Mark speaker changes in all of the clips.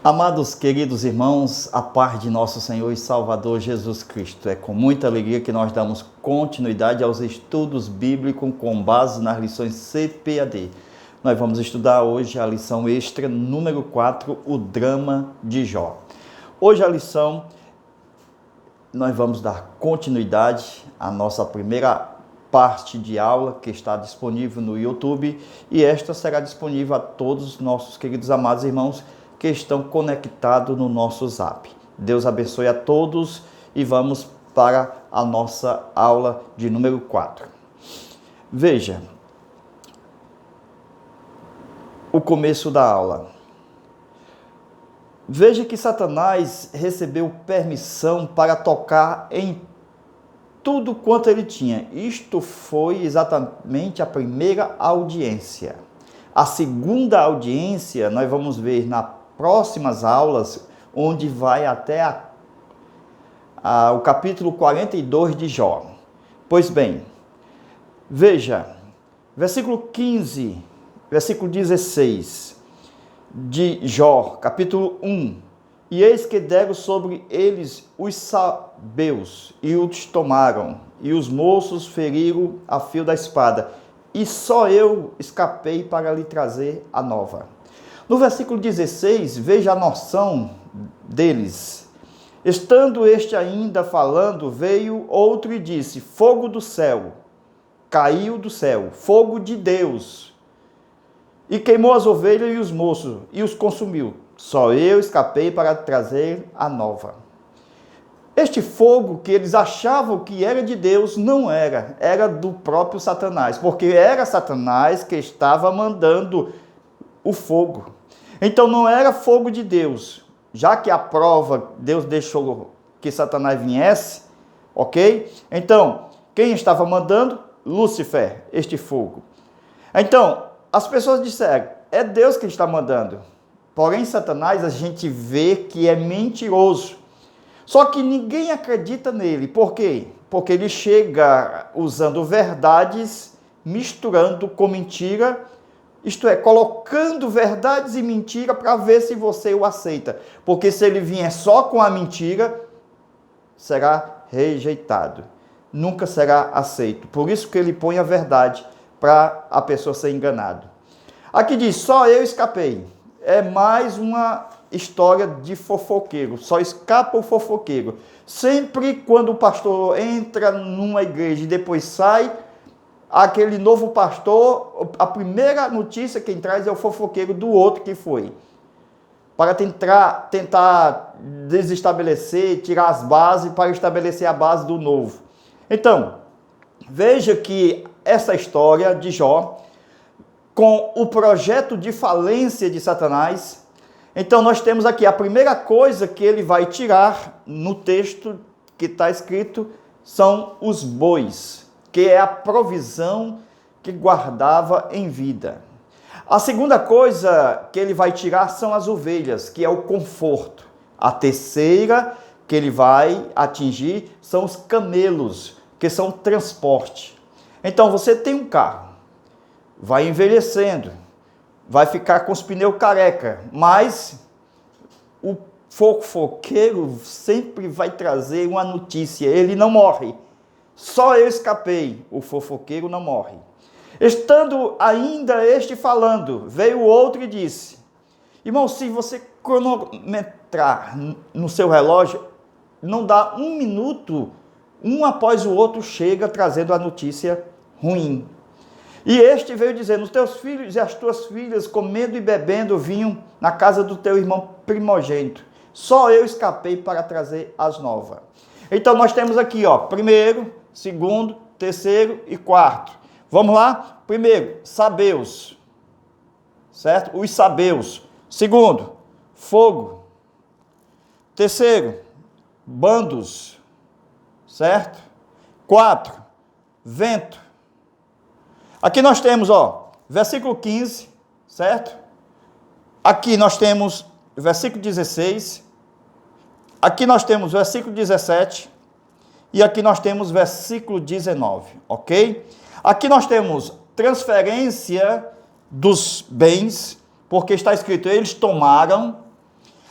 Speaker 1: Amados, queridos irmãos, a paz de nosso Senhor e Salvador Jesus Cristo. É com muita alegria que nós damos continuidade aos estudos bíblicos com base nas lições CPAD. Nós vamos estudar hoje a lição extra número 4, o drama de Jó. Hoje a lição, nós vamos dar continuidade à nossa primeira parte de aula que está disponível no YouTube e esta será disponível a todos os nossos queridos amados irmãos que estão conectados no nosso Zap. Deus abençoe a todos e vamos para a nossa aula de número 4. Veja, o começo da aula. Veja que Satanás recebeu permissão para tocar em tudo quanto ele tinha. Isto foi exatamente a primeira audiência. A segunda audiência nós vamos ver nas próximas aulas, onde vai até o capítulo 42 de Jó. Pois bem, veja, versículo 15, versículo 16 de Jó, capítulo 1. E eis que deram sobre eles os sabeus, e os tomaram, e os moços feriram a fio da espada, e só eu escapei para lhe trazer a nova. No versículo 16, veja a noção deles. Estando este ainda falando, veio outro e disse: fogo do céu, caiu do céu, fogo de Deus, e queimou as ovelhas e os moços, e os consumiu. Só eu escapei para trazer a nova. Este fogo que eles achavam que era de Deus, não era, era do próprio Satanás, porque era Satanás que estava mandando o fogo. Então não era fogo de Deus, já que a prova Deus deixou que Satanás viesse, ok? Então, quem estava mandando? Lúcifer, este fogo. Então, as pessoas disseram, é Deus que está mandando. Porém, Satanás a gente vê que é mentiroso. Só que ninguém acredita nele. Por quê? Porque ele chega usando verdades, misturando com mentira, isto é, colocando verdades e mentira para ver se você o aceita. Porque se ele vier só com a mentira, será rejeitado. Nunca será aceito. Por isso que ele põe a verdade para a pessoa ser enganada. Aqui diz, só eu escapei. É mais uma história de fofoqueiro. Só escapa o fofoqueiro. Sempre quando o pastor entra numa igreja e depois sai, aquele novo pastor, a primeira notícia quem traz é o fofoqueiro do outro que foi. Para tentar desestabelecer, tirar as bases para estabelecer a base do novo. Então, veja que essa história de Jó, com o projeto de falência de Satanás, então nós temos aqui a primeira coisa que ele vai tirar no texto que está escrito, são os bois, que é a provisão que guardava em vida. A segunda coisa que ele vai tirar são as ovelhas, que é o conforto. A terceira que ele vai atingir são os camelos, que são transporte. Então você tem um carro, vai envelhecendo, vai ficar com os pneus careca, mas o fofoqueiro sempre vai trazer uma notícia, ele não morre. Só eu escapei, o fofoqueiro não morre. Estando ainda este falando, veio outro e disse, irmão, se você cronometrar no seu relógio, não dá um minuto, um após o outro chega trazendo a notícia ruim. E este veio dizendo, os teus filhos e as tuas filhas comendo e bebendo vinho na casa do teu irmão primogênito. Só eu escapei para trazer as novas. Então nós temos aqui, ó, primeiro, segundo, terceiro e quarto. Vamos lá? Primeiro, sabeus, certo? Os sabeus. Segundo, fogo. Terceiro, bandos, certo? 4, vento. Aqui nós temos, ó, versículo 15, certo? Aqui nós temos versículo 16. Aqui nós temos versículo 17. E aqui nós temos versículo 19, ok? Aqui nós temos transferência dos bens, porque está escrito, eles tomaram.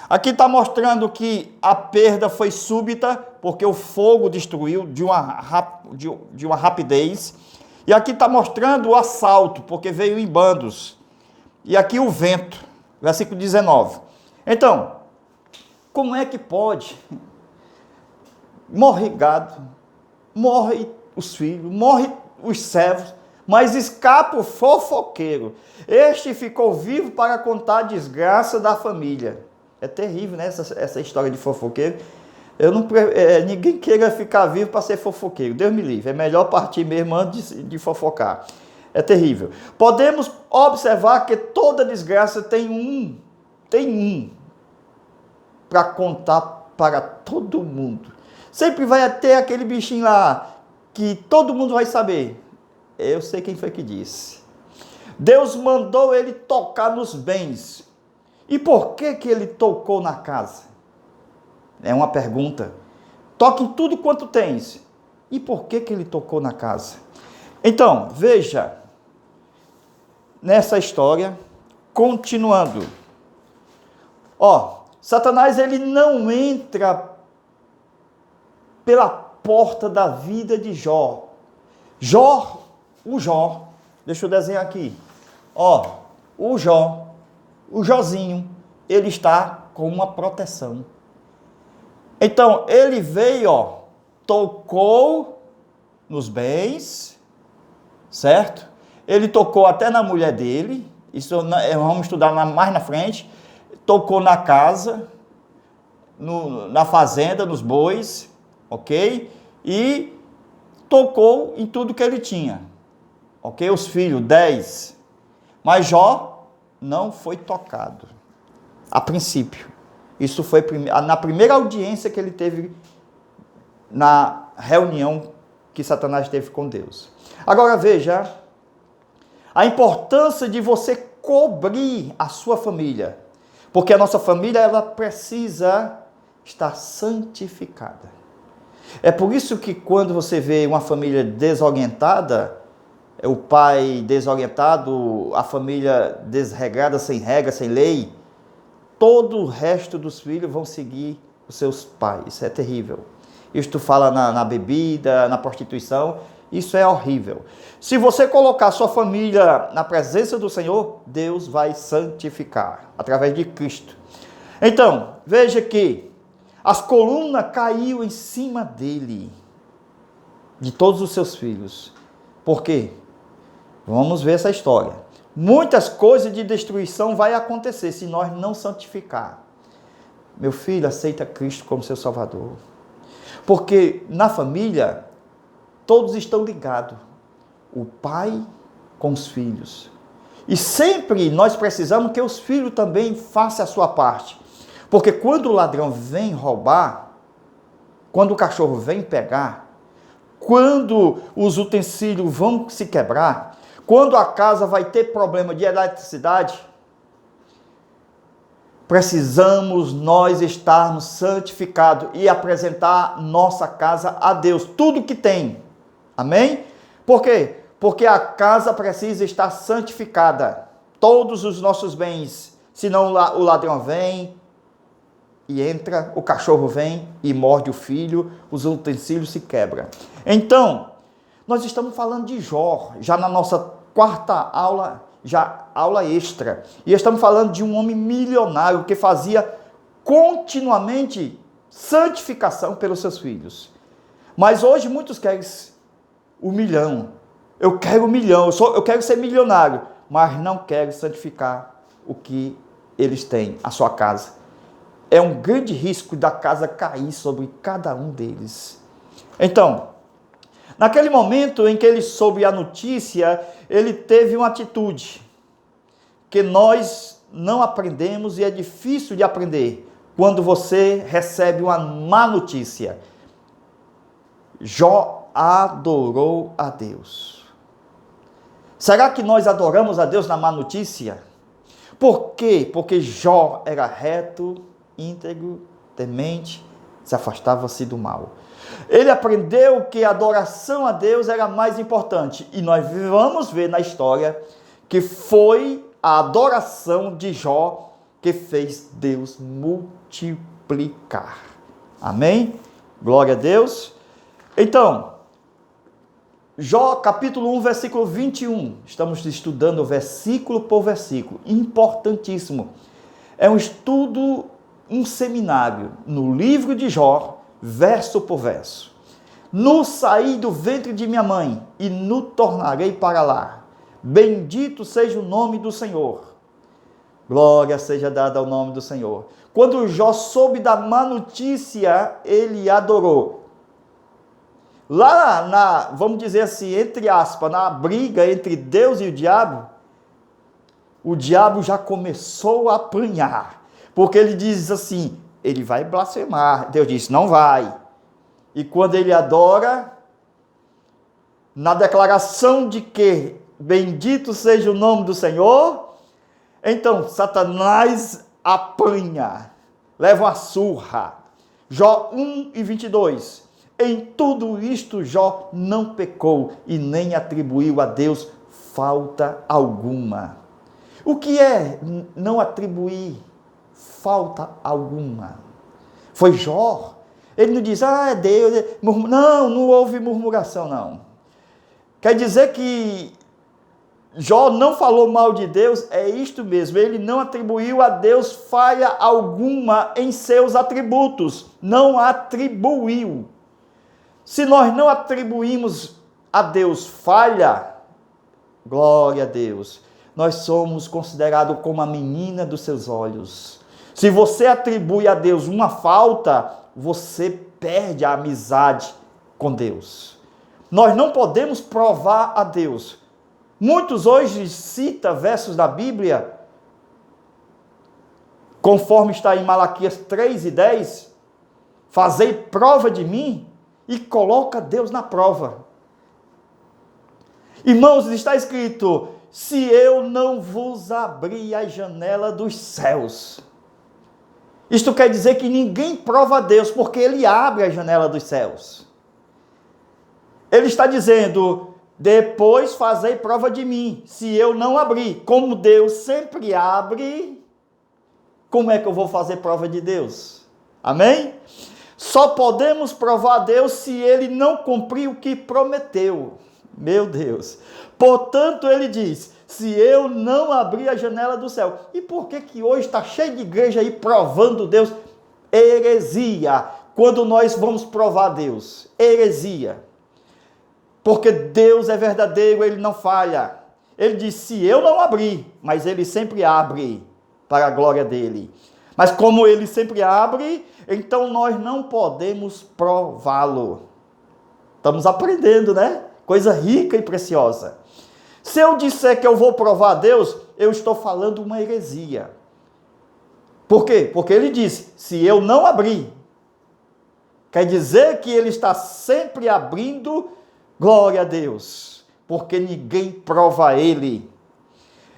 Speaker 1: Aqui está mostrando que a perda foi súbita, porque o fogo destruiu de uma rapidez. E aqui está mostrando o assalto, porque veio em bandos. E aqui o vento, versículo 19. Então, como é que pode? Morre gado, morre os filhos, morre os servos, mas escapa o fofoqueiro. Este ficou vivo para contar a desgraça da família. É terrível, né, essa história de fofoqueiro. Ninguém queira ficar vivo para ser fofoqueiro. Deus me livre. É melhor partir mesmo antes de fofocar. É terrível. Podemos observar que toda desgraça tem um para contar para todo mundo. Sempre vai ter aquele bichinho lá que todo mundo vai saber. Eu sei quem foi que disse. Deus mandou ele tocar nos bens. E por que ele tocou na casa? É uma pergunta. Toca em tudo quanto tens. E por que ele tocou na casa? Então, veja, nessa história, continuando. Satanás ele não entra pela porta da vida de Jó. O Jó, deixa eu desenhar aqui. O Jozinho, ele está com uma proteção. Então, ele veio, tocou nos bens, certo? Ele tocou até na mulher dele, isso vamos estudar mais na frente. Tocou na casa, na fazenda, nos bois, ok? E tocou em tudo que ele tinha, ok? Os filhos, 10. Mas Jó não foi tocado, a princípio. Isso foi na primeira audiência que ele teve, na reunião que Satanás teve com Deus. Agora veja, a importância de você cobrir a sua família, porque a nossa família ela precisa estar santificada. É por isso que quando você vê uma família desorientada, o pai desorientado, a família desregrada, sem regra, sem lei, todo o resto dos filhos vão seguir os seus pais. Isso é terrível. Isto fala na bebida, na prostituição. Isso é horrível. Se você colocar sua família na presença do Senhor, Deus vai santificar através de Cristo. Então, veja que as colunas caíram em cima dele, de todos os seus filhos. Por quê? Vamos ver essa história. Muitas coisas de destruição vai acontecer se nós não santificar. Meu filho, aceita Cristo como seu Salvador. Porque na família, todos estão ligados. O pai com os filhos. E sempre nós precisamos que os filhos também façam a sua parte. Porque quando o ladrão vem roubar, quando o cachorro vem pegar, quando os utensílios vão se quebrar, quando a casa vai ter problema de eletricidade, precisamos nós estarmos santificados e apresentar nossa casa a Deus, tudo que tem. Amém? Por quê? Porque a casa precisa estar santificada. Todos os nossos bens, senão o ladrão vem e entra, o cachorro vem e morde o filho, os utensílios se quebram. Então, nós estamos falando de Jó, já na nossa quarta aula, já aula extra. E estamos falando de um homem milionário que fazia continuamente santificação pelos seus filhos. Mas hoje muitos querem o milhão. Eu quero 1 milhão, eu quero ser milionário, mas não quero santificar o que eles têm, a sua casa. É um grande risco da casa cair sobre cada um deles. Então, naquele momento em que ele soube a notícia, ele teve uma atitude que nós não aprendemos e é difícil de aprender quando você recebe uma má notícia. Jó adorou a Deus. Será que nós adoramos a Deus na má notícia? Por quê? Porque Jó era reto, íntegro, temente, se afastava-se do mal. Ele aprendeu que a adoração a Deus era mais importante. E nós vamos ver na história que foi a adoração de Jó que fez Deus multiplicar. Amém? Glória a Deus. Então, Jó capítulo 1, versículo 21. Estamos estudando versículo por versículo. Importantíssimo. É um estudo, um seminário no livro de Jó, verso por verso. No saí do ventre de minha mãe e no tornarei para lá. Bendito seja o nome do Senhor. Glória seja dada ao nome do Senhor. Quando Jó soube da má notícia, ele adorou. Lá vamos dizer assim, entre aspas, na briga entre Deus e o diabo já começou a apanhar. Porque ele diz assim, ele vai blasfemar. Deus disse, não vai. E quando ele adora, na declaração de que bendito seja o nome do Senhor, então Satanás apanha, leva uma surra. Jó 1 e 22. Em tudo isto Jó não pecou e nem atribuiu a Deus falta alguma. O que é não atribuir falta alguma? Foi Jó. Ele não diz, é Deus. Não houve murmuração, não. Quer dizer que Jó não falou mal de Deus, é isto mesmo. Ele não atribuiu a Deus falha alguma em seus atributos. Não atribuiu. Se nós não atribuímos a Deus falha, glória a Deus, nós somos considerados como a menina dos seus olhos. Se você atribui a Deus uma falta, você perde a amizade com Deus. Nós não podemos provar a Deus. Muitos hoje citam versos da Bíblia, conforme está em Malaquias 3 e 10, fazei prova de mim, e coloca Deus na prova. Irmãos, está escrito, se eu não vos abrir a janela dos céus. Isto quer dizer que ninguém prova a Deus, porque Ele abre a janela dos céus. Ele está dizendo, depois fazei prova de mim, se eu não abrir. Como Deus sempre abre, como é que eu vou fazer prova de Deus? Amém? Só podemos provar a Deus se Ele não cumprir o que prometeu. Meu Deus. Portanto, Ele diz, se eu não abrir a janela do céu. E por que hoje está cheio de igreja aí provando Deus? Heresia. Quando nós vamos provar Deus. Heresia. Porque Deus é verdadeiro, Ele não falha. Ele diz, se eu não abrir, mas Ele sempre abre para a glória dEle. Mas como Ele sempre abre, então nós não podemos prová-lo. Estamos aprendendo, né? Coisa rica e preciosa. Se eu disser que eu vou provar a Deus, eu estou falando uma heresia. Por quê? Porque Ele disse, se eu não abrir, quer dizer que Ele está sempre abrindo, glória a Deus, porque ninguém prova Ele.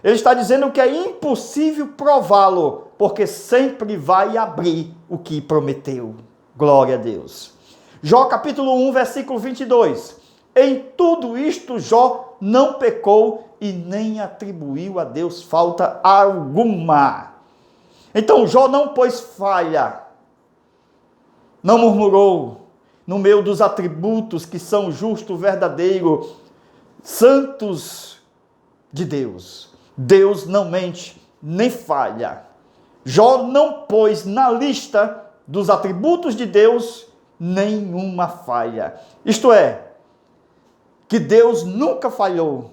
Speaker 1: Ele está dizendo que é impossível prová-lo, porque sempre vai abrir o que prometeu. Glória a Deus. Jó capítulo 1, versículo 22. Em tudo isto Jó não pecou e nem atribuiu a Deus falta alguma. Então Jó não pôs falha, não murmurou no meio dos atributos que são justo, verdadeiro, santos de Deus. Deus não mente, nem falha. Jó não pôs na lista dos atributos de Deus nenhuma falha. Isto é, que Deus nunca falhou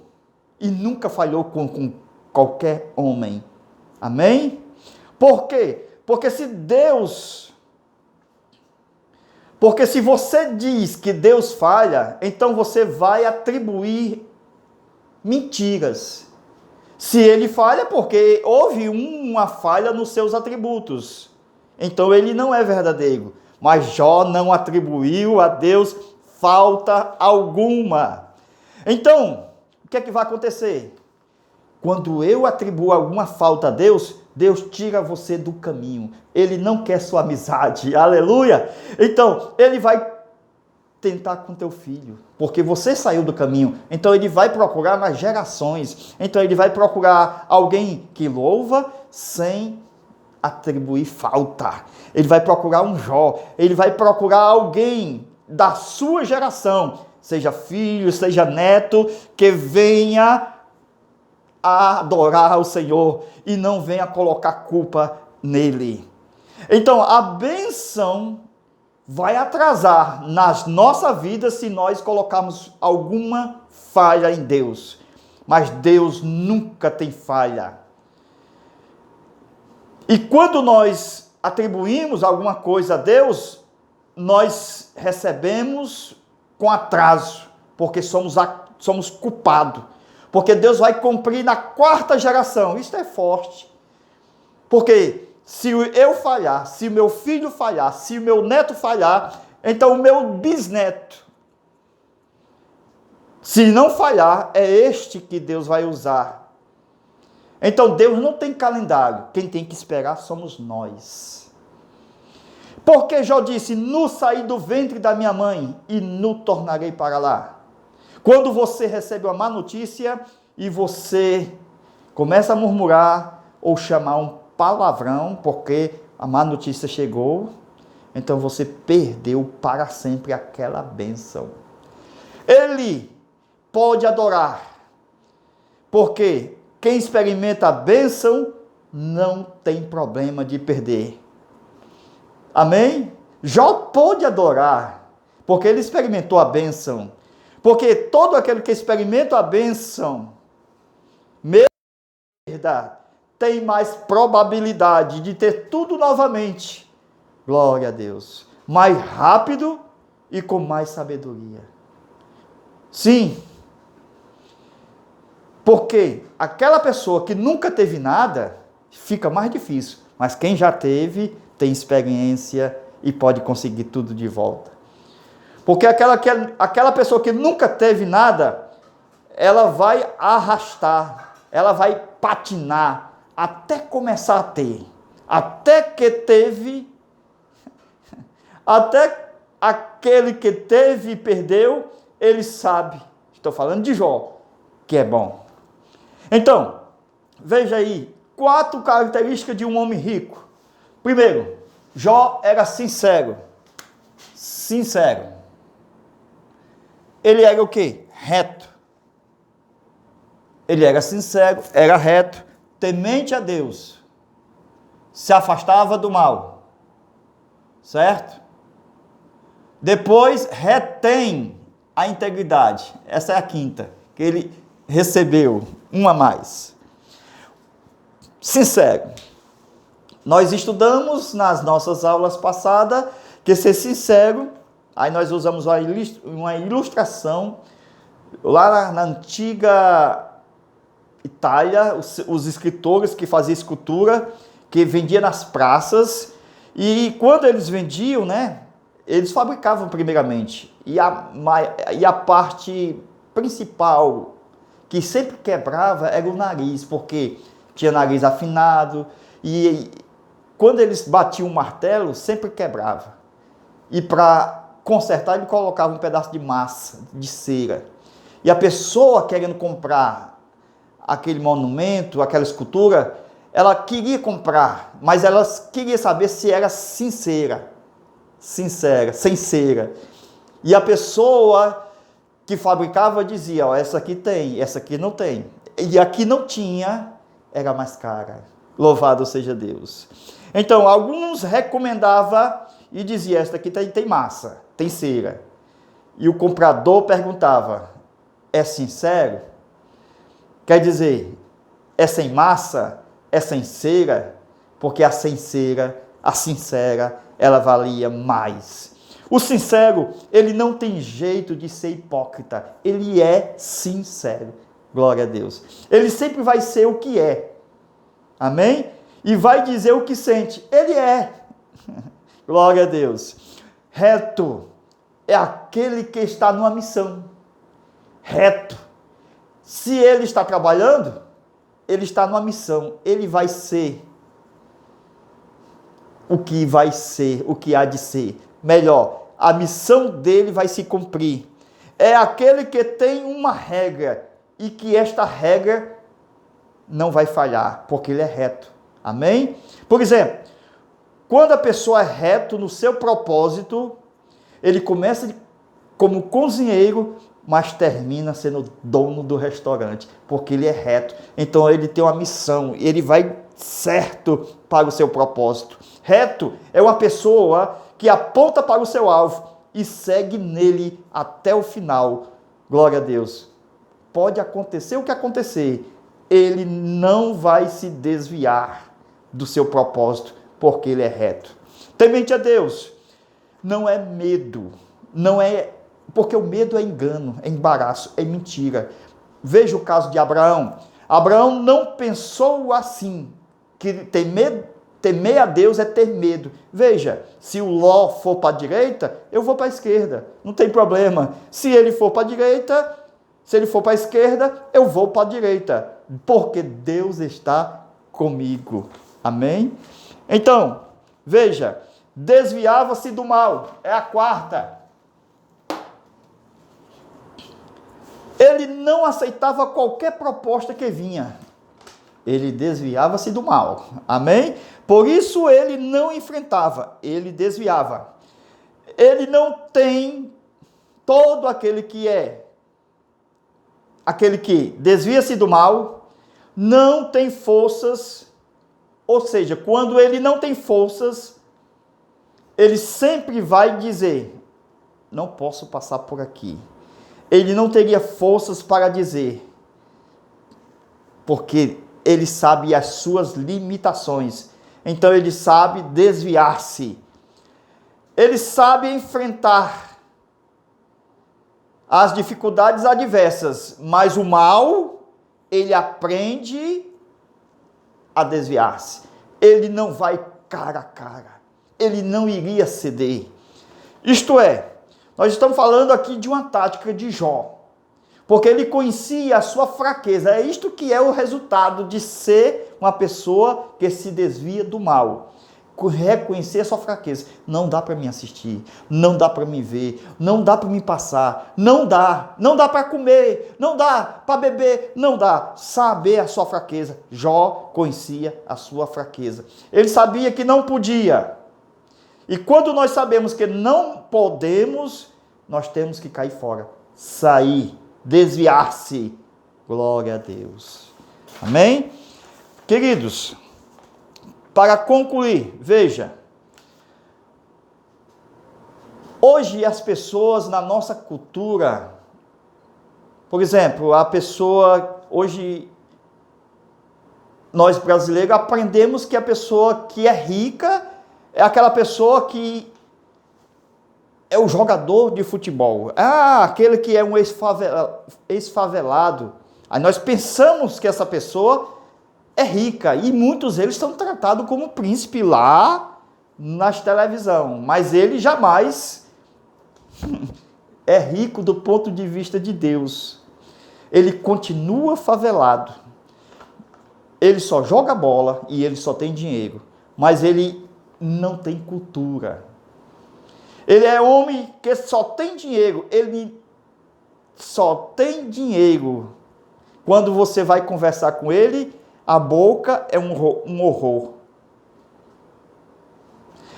Speaker 1: e nunca falhou com qualquer homem. Amém? Por quê? Porque se você diz que Deus falha, então você vai atribuir mentiras. Se Ele falha, porque houve uma falha nos seus atributos. Então Ele não é verdadeiro. Mas Jó não atribuiu a Deus falta alguma. Então, o que é que vai acontecer? Quando eu atribuo alguma falta a Deus, Deus tira você do caminho. Ele não quer sua amizade. Aleluia! Então, Ele vai tentar com teu filho, porque você saiu do caminho. Então, Ele vai procurar nas gerações. Então, Ele vai procurar alguém que louva sem atribuir falta. Ele vai procurar um Jó, ele vai procurar alguém da sua geração, seja filho, seja neto, que venha a adorar o Senhor e não venha colocar culpa nele. Então, a bênção vai atrasar nas nossas vidas se nós colocarmos alguma falha em Deus. Mas Deus nunca tem falha. E quando nós atribuímos alguma coisa a Deus, nós recebemos com atraso, porque somos culpados. Porque Deus vai cumprir na 4ª geração. Isso é forte. Porque se eu falhar, se o meu filho falhar, se o meu neto falhar, então o meu bisneto, se não falhar, é este que Deus vai usar. Então Deus não tem calendário. Quem tem que esperar somos nós. Porque Jó disse, nu saí do ventre da minha mãe e nu tornarei para lá. Quando você recebe uma má notícia e você começa a murmurar ou chamar um palavrão, porque a má notícia chegou, então você perdeu para sempre aquela bênção. Ele pode adorar, porque quem experimenta a bênção não tem problema de perder. Amém? Jó pôde adorar, porque ele experimentou a bênção. Porque todo aquele que experimenta a bênção, mesmo perda, tem mais probabilidade de ter tudo novamente. Glória a Deus. Mais rápido e com mais sabedoria. Sim. Porque aquela pessoa que nunca teve nada, fica mais difícil. Mas quem já teve, tem experiência e pode conseguir tudo de volta. Porque aquela pessoa que nunca teve nada, ela vai arrastar, ela vai patinar, até começar a ter. Até que teve, até aquele que teve e perdeu, ele sabe, estou falando de Jó, que é bom. Então, veja aí, 4 características de um homem rico. Primeiro, Jó era sincero. Sincero. Ele era o quê? Reto. Ele era sincero, era reto, temente a Deus. Se afastava do mal. Certo? Depois, retém a integridade. Essa é a 5ª, que ele recebeu, uma a mais. Sincero. Nós estudamos nas nossas aulas passadas que ser sincero, aí nós usamos uma ilustração lá na antiga Itália, os escritores que faziam escultura, que vendiam nas praças, e quando eles vendiam, né, eles fabricavam primeiramente, e a parte principal que sempre quebrava era o nariz, porque tinha nariz afinado, e quando eles batiam o martelo, sempre quebrava. E para consertar, ele colocava um pedaço de massa, de cera. E a pessoa querendo comprar aquele monumento, aquela escultura, ela queria comprar, mas ela queria saber se era sincera, sem cera. E a pessoa que fabricava dizia, ó, essa aqui tem, essa aqui não tem. E a que não tinha, era mais cara. Louvado seja Deus. Então, alguns recomendavam e diziam, esta aqui tem massa, tem cera. E o comprador perguntava, é sincero? Quer dizer, é sem massa? É sem cera? Porque a sincera, ela valia mais. O sincero, ele não tem jeito de ser hipócrita. Ele é sincero. Glória a Deus. Ele sempre vai ser o que é. Amém? E vai dizer o que sente. Ele é. Glória a Deus. Reto é aquele que está numa missão. Reto. Se ele está trabalhando, ele está numa missão. Ele vai ser o que vai ser, o que há de ser. Melhor, a missão dele vai se cumprir. É aquele que tem uma regra e que esta regra não vai falhar, porque ele é reto. Amém? Por exemplo, quando a pessoa é reto no seu propósito, ele começa como cozinheiro, mas termina sendo dono do restaurante, porque ele é reto. Então ele tem uma missão, ele vai certo para o seu propósito. Reto é uma pessoa que aponta para o seu alvo e segue nele até o final. Glória a Deus. Pode acontecer o que acontecer, ele não vai se desviar do seu propósito, porque ele é reto. Temente a Deus não é medo, não é, porque o medo é engano, é embaraço, é mentira. Veja o caso de Abraão. Abraão não pensou assim, que temer a Deus é ter medo. Veja, se o Ló for para a direita, eu vou para a esquerda, não tem problema. Se ele for para a direita, se ele for para a esquerda, eu vou para a direita, porque Deus está comigo. Amém? Então, veja, desviava-se do mal, é a quarta. Ele não aceitava qualquer proposta que vinha. Ele desviava-se do mal. Amém? Por isso ele não enfrentava, ele desviava. Ele não tem todo aquele que desvia-se do mal, não tem forças, ou seja, quando ele não tem forças, ele sempre vai dizer, não posso passar por aqui. Ele não teria forças para dizer, porque ele sabe as suas limitações. Então ele sabe desviar-se. Ele sabe enfrentar as dificuldades adversas, mas o mal, ele aprende a desviar-se. Ele não vai cara a cara. Ele não iria ceder. Isto é, nós estamos falando aqui de uma tática de Jó, porque ele conhecia a sua fraqueza. É isto que é o resultado de ser uma pessoa que se desvia do mal. Reconhecer a sua fraqueza. Não dá para me assistir, não dá para me ver, não dá para me passar, não dá para comer, não dá para beber, não dá. Saber a sua fraqueza. Jó conhecia a sua fraqueza. Ele sabia que não podia. E quando nós sabemos que não podemos, nós temos que cair fora, sair, desviar-se. Glória a Deus. Amém? Queridos, para concluir, veja, hoje as pessoas na nossa cultura, por exemplo, a pessoa, hoje nós brasileiros aprendemos que a pessoa que é rica é aquela pessoa que é o jogador de futebol. Aquele que é um ex-favelado. Aí nós pensamos que essa pessoa é rica. E muitos deles são tratados como príncipe lá nas televisão. Mas ele jamais é rico do ponto de vista de Deus. Ele continua favelado. Ele só joga bola e ele só tem dinheiro. Mas ele não tem cultura. Ele é homem que só tem dinheiro. Ele só tem dinheiro. Quando você vai conversar com ele, a boca é um horror.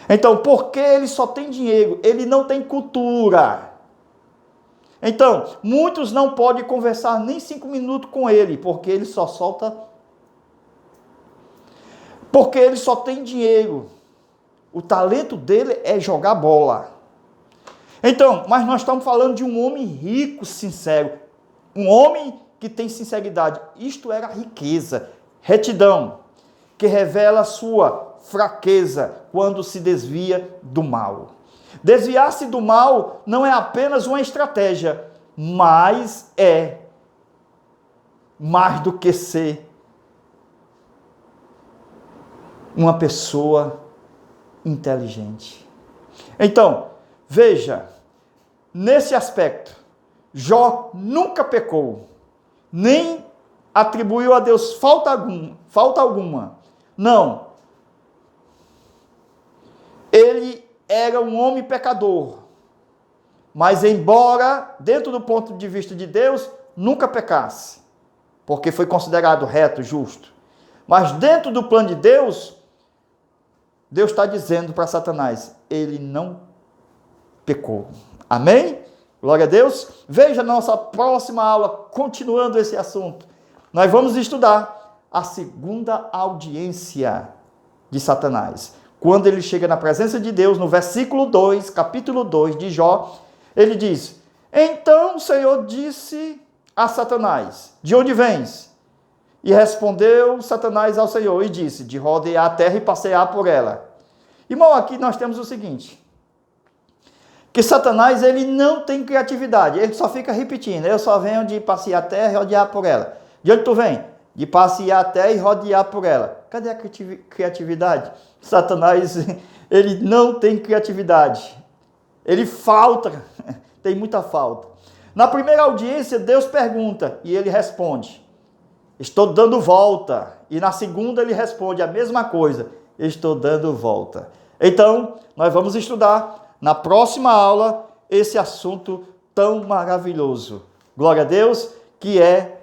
Speaker 1: Então, porque ele só tem dinheiro, ele não tem cultura. Então, muitos não podem conversar nem 5 minutos com ele, porque ele só solta... Porque ele só tem dinheiro. O talento dele é jogar bola. Então, mas nós estamos falando de um homem rico, sincero. Um homem que tem sinceridade. Isto era riqueza, retidão, que revela a sua fraqueza quando se desvia do mal. Desviar-se do mal não é apenas uma estratégia, mas é mais do que ser uma pessoa inteligente. Então, veja, nesse aspecto, Jó nunca pecou, nem atribuiu a Deus falta alguma. Não. Ele era um homem pecador, mas embora, dentro do ponto de vista de Deus, nunca pecasse, porque foi considerado reto, justo. Mas dentro do plano de Deus, Deus está dizendo para Satanás, ele não pecou. Amém? Glória a Deus. Veja a nossa próxima aula, continuando esse assunto. Nós vamos estudar a segunda audiência de Satanás. Quando ele chega na presença de Deus, no versículo 2, capítulo 2 de Jó, ele diz, então o Senhor disse a Satanás, de onde vens? E respondeu Satanás ao Senhor e disse, de rodear a terra e passear por ela. Irmão, aqui nós temos o seguinte, que Satanás, ele não tem criatividade, ele só fica repetindo, eu só venho de passear a terra e rodear por ela. De onde tu vem? De passear a terra e rodear por ela. Cadê a criatividade? Satanás, ele não tem criatividade, ele falta, tem muita falta. Na primeira audiência, Deus pergunta e ele responde, estou dando volta. E na segunda ele responde a mesma coisa, estou dando volta. Então, nós vamos estudar na próxima aula esse assunto tão maravilhoso. Glória a Deus, que é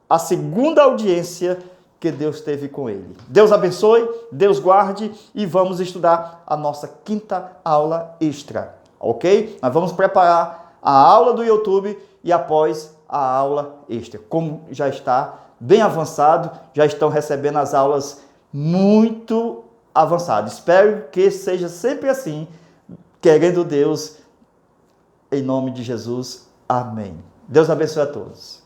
Speaker 1: a segunda audiência que Deus teve com ele. Deus abençoe, Deus guarde e vamos estudar a nossa quinta aula extra, ok? Nós vamos preparar a aula do YouTube e após a aula extra. Como já está bem avançado, já estão recebendo as aulas muito avançadas. Espero que seja sempre assim, querendo Deus, em nome de Jesus. Amém. Deus abençoe a todos.